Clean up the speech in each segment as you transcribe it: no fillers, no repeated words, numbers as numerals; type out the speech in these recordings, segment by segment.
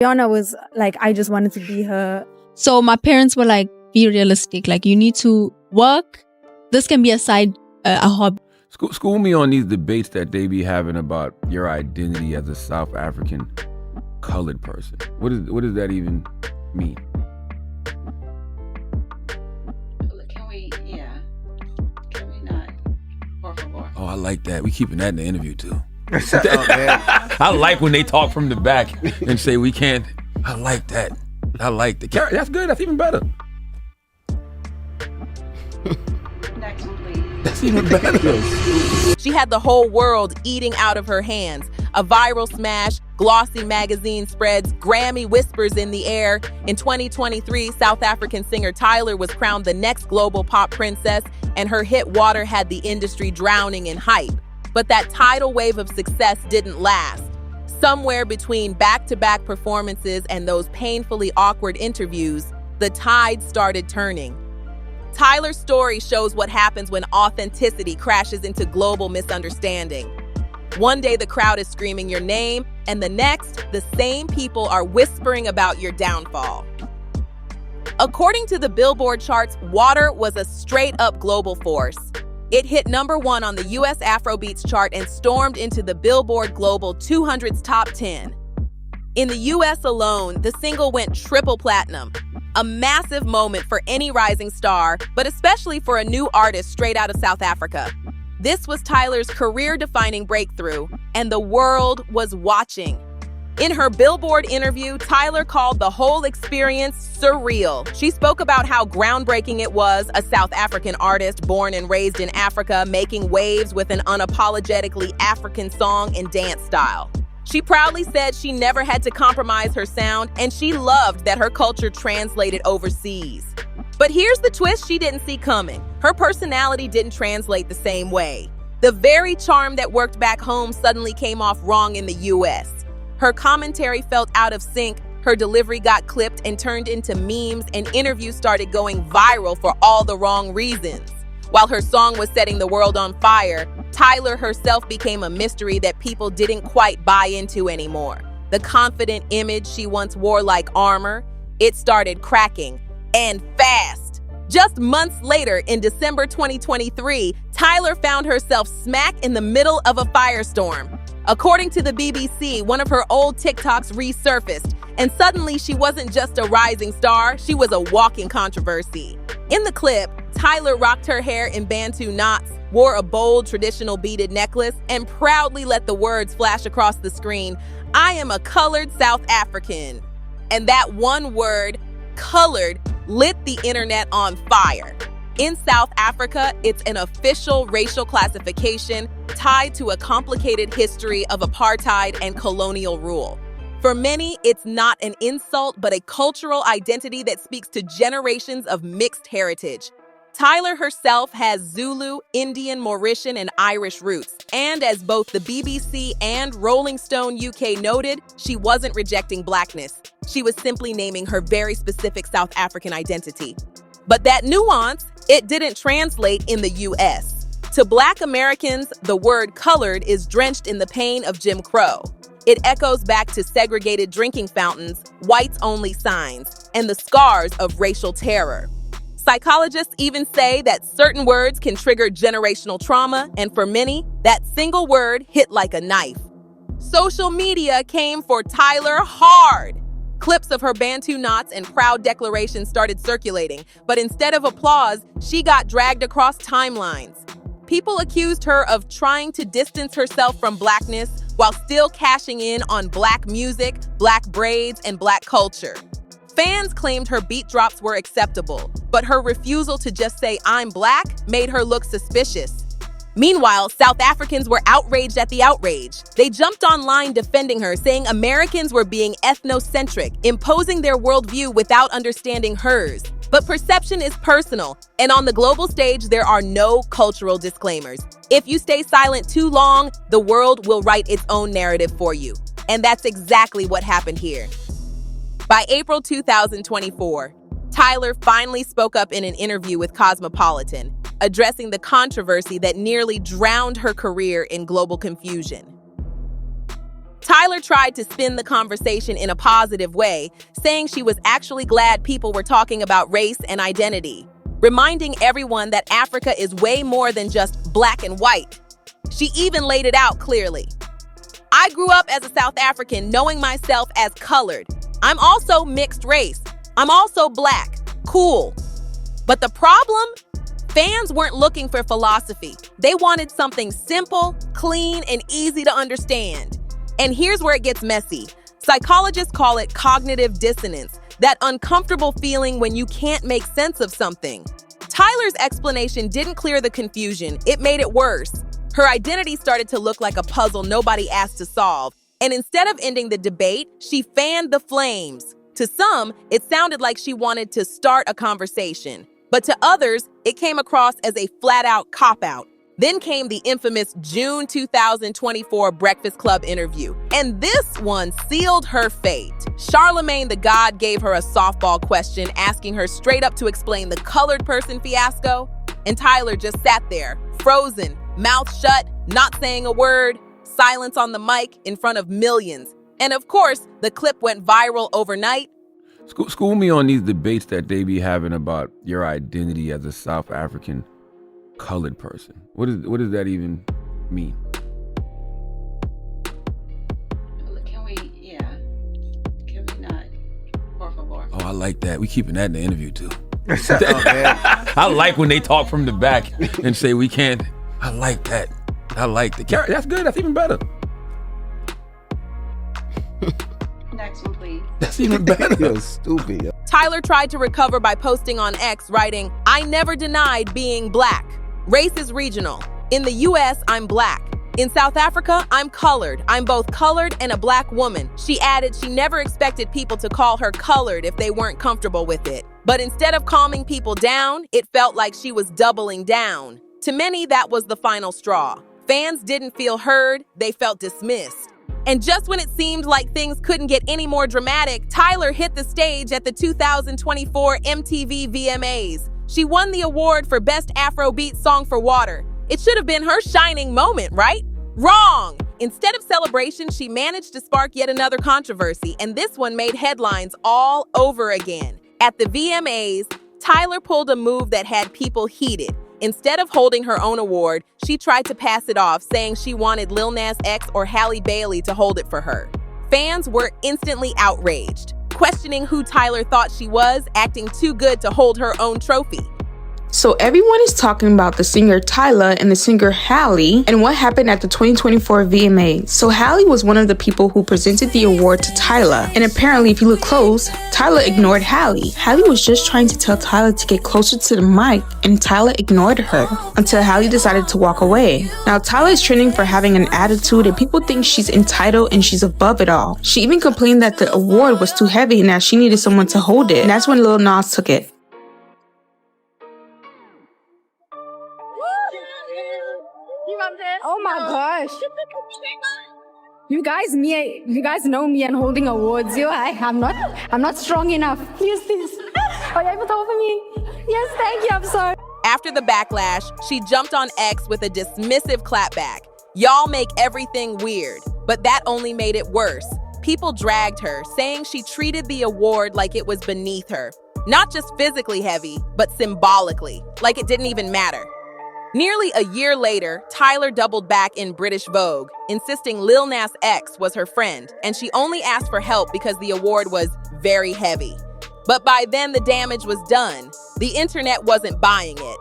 Rihanna was like, I just wanted to be her. So my parents were like, be realistic. Like, you need to work. This can be a side, a hobby. School me on these debates that they be having about your identity as a South African colored person. What does that even mean? Can we not? Por favor. Oh, I like that. We keeping that in the interview too. I like when they talk from the back and say we can't. I like that. I like the character. That's good. That's even better. Next, please. That's even better. She had the whole world eating out of her hands. A viral smash, glossy magazine spreads, Grammy whispers in the air. In 2023, South African singer Tyla was crowned the next global pop princess, and her hit Water had the industry drowning in hype. But that tidal wave of success didn't last. Somewhere between back-to-back performances and those painfully awkward interviews, the tide started turning. Tyla's story shows what happens when authenticity crashes into global misunderstanding. One day the crowd is screaming your name, and the next, the same people are whispering about your downfall. According to the Billboard charts, Water was a straight-up global force. It hit #1 on the US Afrobeats chart and stormed into the Billboard Global 200's top 10. In the US alone, the single went triple platinum, a massive moment for any rising star, but especially for a new artist straight out of South Africa. This was Tyla's career-defining breakthrough, and the world was watching. In her Billboard interview, Tyla called the whole experience surreal. She spoke about how groundbreaking it was, a South African artist born and raised in Africa, making waves with an unapologetically African song and dance style. She proudly said she never had to compromise her sound, and she loved that her culture translated overseas. But here's the twist she didn't see coming. Her personality didn't translate the same way. The very charm that worked back home suddenly came off wrong in the US. Her commentary felt out of sync, her delivery got clipped and turned into memes, and interviews started going viral for all the wrong reasons. While her song was setting the world on fire, Tyla herself became a mystery that people didn't quite buy into anymore. The confident image she once wore like armor, it started cracking, and fast. Just months later, in December 2023, Tyla found herself smack in the middle of a firestorm. According to the BBC, one of her old TikToks resurfaced, and suddenly she wasn't just a rising star, she was a walking controversy. In the clip, Tyla rocked her hair in Bantu knots, wore a bold traditional beaded necklace, and proudly let the words flash across the screen, "I am a colored South African." And that one word, colored, lit the internet on fire. In South Africa, it's an official racial classification tied to a complicated history of apartheid and colonial rule. For many, it's not an insult, but a cultural identity that speaks to generations of mixed heritage. Tyla herself has Zulu, Indian, Mauritian, and Irish roots. And as both the BBC and Rolling Stone UK noted, she wasn't rejecting blackness. She was simply naming her very specific South African identity. But that nuance, it didn't translate in the US. To Black Americans, the word colored is drenched in the pain of Jim Crow. It echoes back to segregated drinking fountains, whites-only signs, and the scars of racial terror. Psychologists even say that certain words can trigger generational trauma, and for many, that single word hit like a knife. Social media came for Tyla hard. Clips of her Bantu knots and proud declarations started circulating, but instead of applause, she got dragged across timelines. People accused her of trying to distance herself from blackness while still cashing in on black music, black braids, and black culture. Fans claimed her beat drops were acceptable, but her refusal to just say "I'm black" made her look suspicious. Meanwhile, South Africans were outraged at the outrage. They jumped online defending her, saying Americans were being ethnocentric, imposing their worldview without understanding hers. But perception is personal, and on the global stage, there are no cultural disclaimers. If you stay silent too long, the world will write its own narrative for you. And that's exactly what happened here. By April 2024, Tyla finally spoke up in an interview with Cosmopolitan, addressing the controversy that nearly drowned her career in global confusion. Tyler tried to spin the conversation in a positive way, saying she was actually glad people were talking about race and identity, reminding everyone that Africa is way more than just black and white. She even laid it out clearly. I grew up as a South African knowing myself as colored. I'm also mixed race. I'm also black. Cool. But the problem? Fans weren't looking for philosophy. They wanted something simple, clean, and easy to understand. And here's where it gets messy. Psychologists call it cognitive dissonance, that uncomfortable feeling when you can't make sense of something. Tyler's explanation didn't clear the confusion. It made it worse. Her identity started to look like a puzzle nobody asked to solve. And instead of ending the debate, she fanned the flames. To some, it sounded like she wanted to start a conversation. But to others, it came across as a flat-out cop-out. Then came the infamous June 2024 Breakfast Club interview. And this one sealed her fate. Charlemagne the God gave her a softball question, asking her straight up to explain the colored person fiasco. And Tyler just sat there, frozen, mouth shut, not saying a word, silence on the mic in front of millions. And of course, the clip went viral overnight. School me on these debates that they be having about your identity as a South African colored person. What does that even mean? Can we not? Por favor. Oh, I like that. We keeping that in the interview too. I like when they talk from the back and say we can't. I like that. I like the character. That's good. That's even better. Next one, please. That's even better. You're stupid. Tyler tried to recover by posting on X, writing, "I never denied being black. Race is regional. In the US, I'm black. In South Africa, I'm colored. I'm both colored and a black woman." She added she never expected people to call her colored if they weren't comfortable with it. But instead of calming people down, it felt like she was doubling down. To many, that was the final straw. Fans didn't feel heard, they felt dismissed. And just when it seemed like things couldn't get any more dramatic, Tyler hit the stage at the 2024 MTV VMAs. She won the award for Best Afrobeat Song for Water. It should have been her shining moment, right? Wrong! Instead of celebration, she managed to spark yet another controversy, and this one made headlines all over again. At the VMAs, Tyler pulled a move that had people heated. Instead of holding her own award, she tried to pass it off, saying she wanted Lil Nas X or Halle Bailey to hold it for her. Fans were instantly outraged, questioning who Tyler thought she was, acting too good to hold her own trophy. So everyone is talking about the singer Tyla and the singer Halle and what happened at the 2024 VMA. So Halle was one of the people who presented the award to Tyla. And apparently, if you look close, Tyla ignored Halle. Halle was just trying to tell Tyla to get closer to the mic, and Tyla ignored her until Halle decided to walk away. Now Tyla is trending for having an attitude, and people think she's entitled and she's above it all. She even complained that the award was too heavy and that she needed someone to hold it. And that's when Lil Nas took it. Oh my gosh. You guys know me and holding awards. I'm not strong enough. Please. Are you able to offer me? Yes, thank you. I'm sorry. After the backlash, she jumped on X with a dismissive clapback. "Y'all make everything weird," but that only made it worse. People dragged her, saying she treated the award like it was beneath her. Not just physically heavy, but symbolically, like it didn't even matter. Nearly a year later, Tyler doubled back in British Vogue, insisting Lil Nas X was her friend, and she only asked for help because the award was very heavy. But by then, the damage was done. The internet wasn't buying it.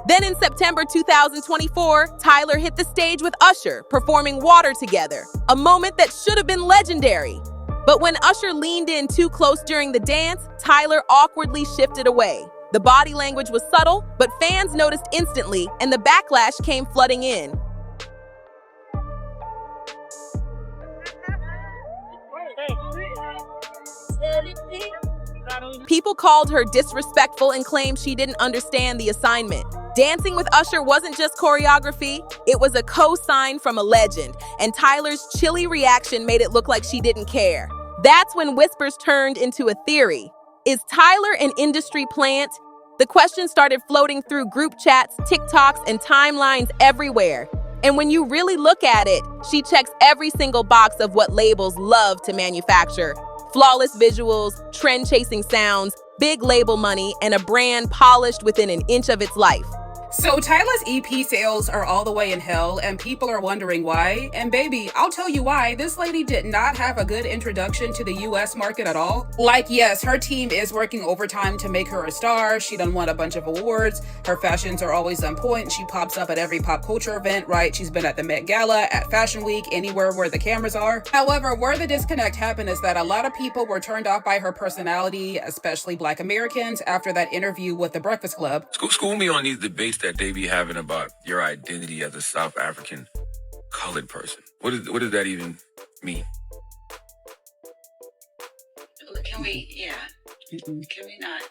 Then in September 2024, Tyler hit the stage with Usher, performing Water together, a moment that should have been legendary. But when Usher leaned in too close during the dance, Tyler awkwardly shifted away. The body language was subtle, but fans noticed instantly, and the backlash came flooding in. People called her disrespectful and claimed she didn't understand the assignment. Dancing with Usher wasn't just choreography, it was a co-sign from a legend, and Tyler's chilly reaction made it look like she didn't care. That's when whispers turned into a theory. Is Tyler an industry plant? The question started floating through group chats, TikToks, and timelines everywhere. And when you really look at it, she checks every single box of what labels love to manufacture. Flawless visuals, trend-chasing sounds, big label money, and a brand polished within an inch of its life. So Tyla's EP sales are all the way in hell, and people are wondering why. And baby, I'll tell you why. This lady did not have a good introduction to the US market at all. Like, yes, her team is working overtime to make her a star. She done won a bunch of awards. Her fashions are always on point. She pops up at every pop culture event, right? She's been at the Met Gala, at Fashion Week, anywhere where the cameras are. However, where the disconnect happened is that a lot of people were turned off by her personality, especially Black Americans, after that interview with the Breakfast Club. School me on these debates that they be having about your identity as a South African colored person. What does that even mean? Can we not?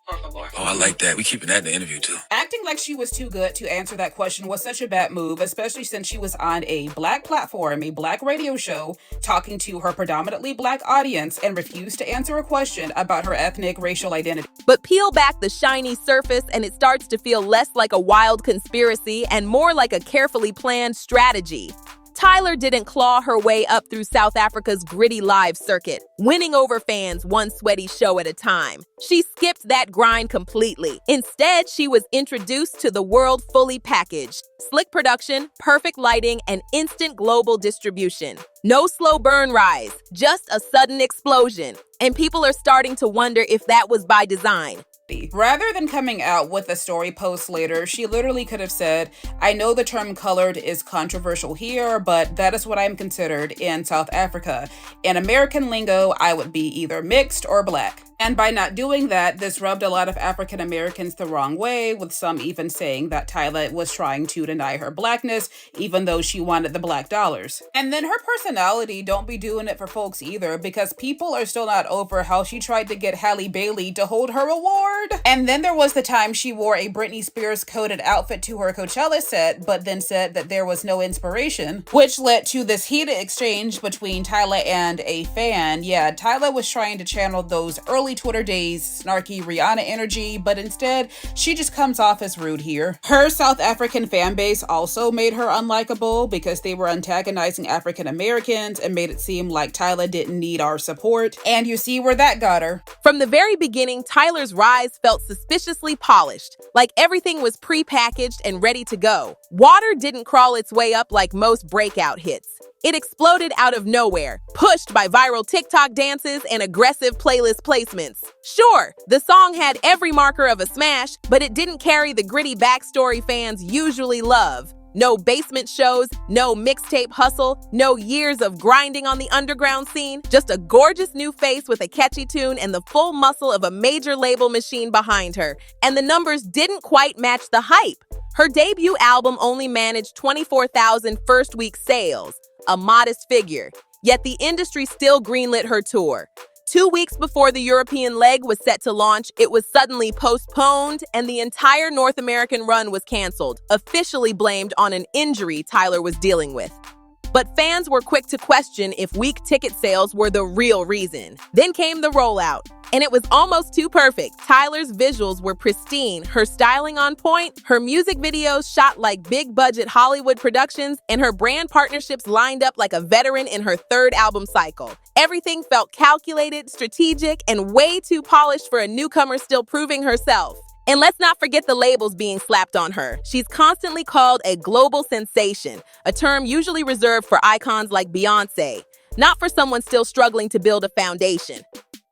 Por favor. Oh, I like that. We keeping that in the interview too. Acting like she was too good to answer that question was such a bad move, especially since she was on a Black platform, a Black radio show, talking to her predominantly Black audience and refused to answer a question about her ethnic racial identity. But peel back the shiny surface and it starts to feel less like a wild conspiracy and more like a carefully planned strategy. Tyla didn't claw her way up through South Africa's gritty live circuit, winning over fans one sweaty show at a time. She skipped that grind completely. Instead, she was introduced to the world fully packaged. Slick production, perfect lighting, and instant global distribution. No slow burn rise, just a sudden explosion. And people are starting to wonder if that was by design. Rather than coming out with a story post later, she literally could have said, I know the term colored is controversial here, but that is what I'm considered in South Africa. In American lingo, I would be either mixed or Black. And by not doing that, this rubbed a lot of African Americans the wrong way, with some even saying that Tyla was trying to deny her Blackness, even though she wanted the Black dollars. And then her personality don't be doing it for folks either, because people are still not over how she tried to get Halle Bailey to hold her award. And then there was the time she wore a Britney Spears coded outfit to her Coachella set, but then said that there was no inspiration, which led to this heated exchange between Tyla and a fan. Yeah, Tyla was trying to channel those early Twitter days snarky Rihanna energy, but instead she just comes off as rude here. Her South African fan base also made her unlikable because they were antagonizing African Americans and made it seem like Tyla didn't need our support, and you see where that got her. From the very beginning, Tyla's rise felt suspiciously polished, like everything was pre-packaged and ready to go. Water didn't crawl its way up like most breakout hits. It exploded out of nowhere, pushed by viral TikTok dances and aggressive playlist placements. Sure, the song had every marker of a smash, but it didn't carry the gritty backstory fans usually love. No basement shows, no mixtape hustle, no years of grinding on the underground scene, just a gorgeous new face with a catchy tune and the full muscle of a major label machine behind her. And the numbers didn't quite match the hype. Her debut album only managed 24,000 first-week sales, a modest figure. Yet the industry still greenlit her tour. 2 weeks before the European leg was set to launch, it was suddenly postponed and the entire North American run was canceled, officially blamed on an injury Tyla was dealing with. But fans were quick to question if weak ticket sales were the real reason. Then came the rollout, and it was almost too perfect. Tyla's visuals were pristine, her styling on point, her music videos shot like big-budget Hollywood productions, and her brand partnerships lined up like a veteran in her third album cycle. Everything felt calculated, strategic, and way too polished for a newcomer still proving herself. And let's not forget the labels being slapped on her. She's constantly called a global sensation, a term usually reserved for icons like Beyoncé, not for someone still struggling to build a foundation.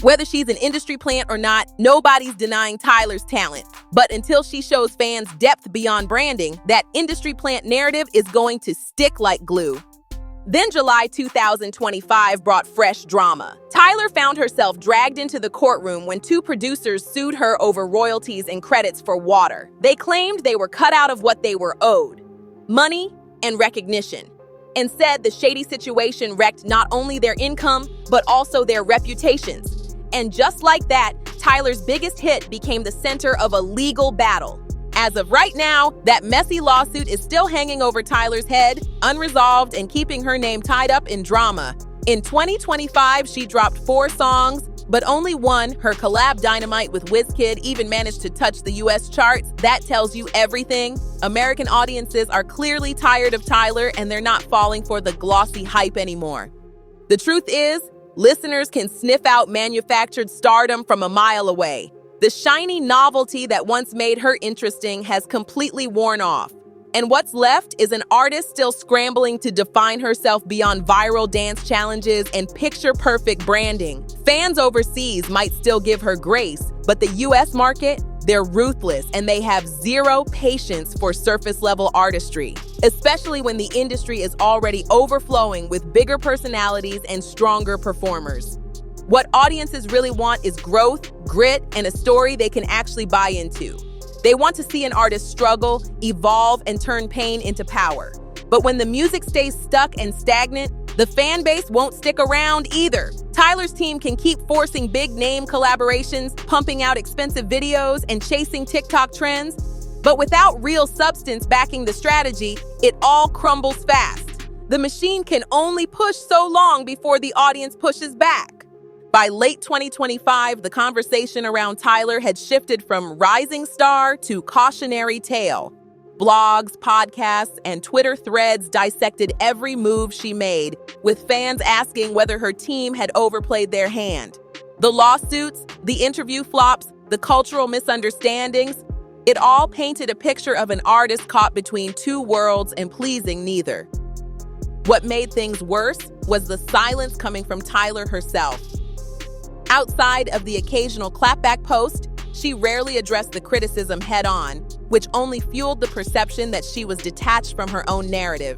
Whether she's an industry plant or not, nobody's denying Tyla's talent. But until she shows fans depth beyond branding, that industry plant narrative is going to stick like glue. Then July 2025 brought fresh drama. Tyla found herself dragged into the courtroom when two producers sued her over royalties and credits for Water. They claimed they were cut out of what they were owed: money and recognition, and said the shady situation wrecked not only their income, but also their reputations. And just like that, Tyla's biggest hit became the center of a legal battle. As of right now, that messy lawsuit is still hanging over Tyla's head, unresolved and keeping her name tied up in drama. In 2025, she dropped 4 songs, but only one, her collab Dynamite with Wizkid, even managed to touch the US charts. That tells you everything. American audiences are clearly tired of Tyler, and they're not falling for the glossy hype anymore. The truth is, listeners can sniff out manufactured stardom from a mile away. The shiny novelty that once made her interesting has completely worn off. And what's left is an artist still scrambling to define herself beyond viral dance challenges and picture-perfect branding. Fans overseas might still give her grace, but the US market, they're ruthless and they have zero patience for surface-level artistry, especially when the industry is already overflowing with bigger personalities and stronger performers. What audiences really want is growth, grit, and a story they can actually buy into. They want to see an artist struggle, evolve, and turn pain into power. But when the music stays stuck and stagnant, the fan base won't stick around either. Tyler's team can keep forcing big-name collaborations, pumping out expensive videos, and chasing TikTok trends. But without real substance backing the strategy, it all crumbles fast. The machine can only push so long before the audience pushes back. By late 2025, the conversation around Tyler had shifted from rising star to cautionary tale. Blogs, podcasts, and Twitter threads dissected every move she made, with fans asking whether her team had overplayed their hand. The lawsuits, the interview flops, the cultural misunderstandings, it all painted a picture of an artist caught between two worlds and pleasing neither. What made things worse was the silence coming from Tyler herself. Outside of the occasional clapback post, she rarely addressed the criticism head-on, which only fueled the perception that she was detached from her own narrative.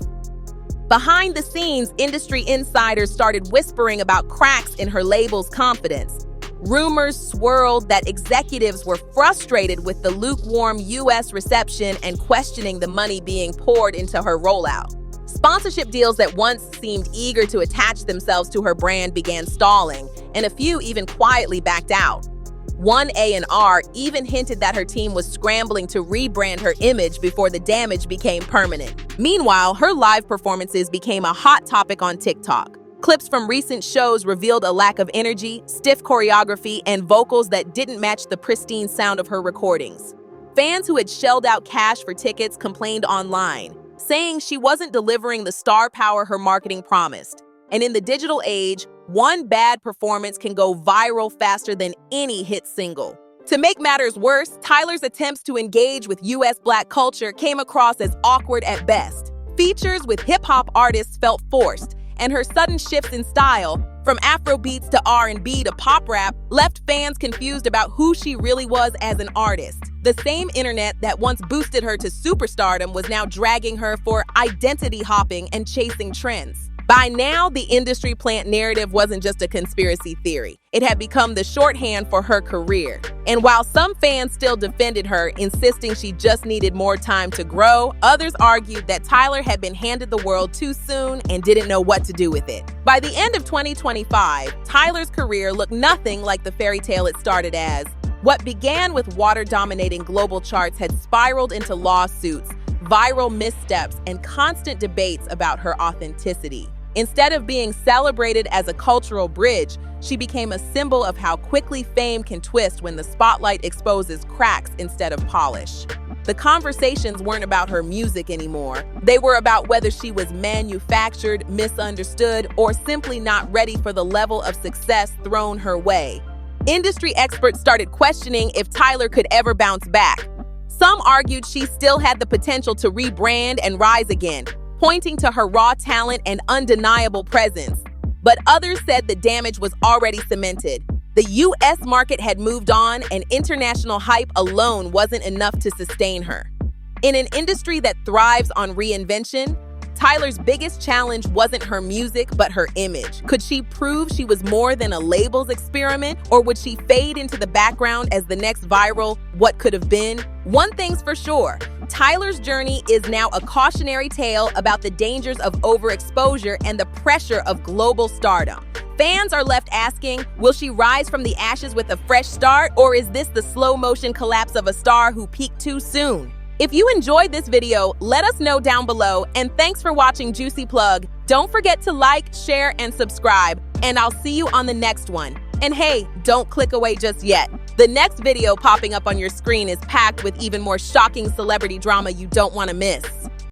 Behind the scenes, industry insiders started whispering about cracks in her label's confidence. Rumors swirled that executives were frustrated with the lukewarm US reception and questioning the money being poured into her rollout. Sponsorship deals that once seemed eager to attach themselves to her brand began stalling, and a few even quietly backed out. One A&R even hinted that her team was scrambling to rebrand her image before the damage became permanent. Meanwhile, her live performances became a hot topic on TikTok. Clips from recent shows revealed a lack of energy, stiff choreography, and vocals that didn't match the pristine sound of her recordings. Fans who had shelled out cash for tickets complained online, saying she wasn't delivering the star power her marketing promised. And in the digital age, one bad performance can go viral faster than any hit single. To make matters worse, Tyler's attempts to engage with US Black culture came across as awkward at best. Features with hip-hop artists felt forced, and her sudden shifts in style, from Afrobeats to R&B to pop rap, left fans confused about who she really was as an artist. The same internet that once boosted her to superstardom was now dragging her for identity hopping and chasing trends. By now, the industry plant narrative wasn't just a conspiracy theory. It had become the shorthand for her career. And while some fans still defended her, insisting she just needed more time to grow, others argued that Tyler had been handed the world too soon and didn't know what to do with it. By the end of 2025, Tyler's career looked nothing like the fairy tale it started as. What began with water-dominating global charts had spiraled into lawsuits, viral missteps, and constant debates about her authenticity. Instead of being celebrated as a cultural bridge, she became a symbol of how quickly fame can twist when the spotlight exposes cracks instead of polish. The conversations weren't about her music anymore. They were about whether she was manufactured, misunderstood, or simply not ready for the level of success thrown her way. Industry experts started questioning if Tyler could ever bounce back. Some argued she still had the potential to rebrand and rise again, pointing to her raw talent and undeniable presence. But others said the damage was already cemented. The US market had moved on, and international hype alone wasn't enough to sustain her. In an industry that thrives on reinvention, Tyler's biggest challenge wasn't her music, but her image. Could she prove she was more than a labels experiment, or would she fade into the background as the next viral what could have been? One thing's for sure, Tyler's journey is now a cautionary tale about the dangers of overexposure and the pressure of global stardom. Fans are left asking, will she rise from the ashes with a fresh start, or is this the slow-motion collapse of a star who peaked too soon? If you enjoyed this video, let us know down below, and thanks for watching Juicy Plug. Don't forget to like, share, and subscribe, and I'll see you on the next one. And hey, don't click away just yet. The next video popping up on your screen is packed with even more shocking celebrity drama you don't want to miss.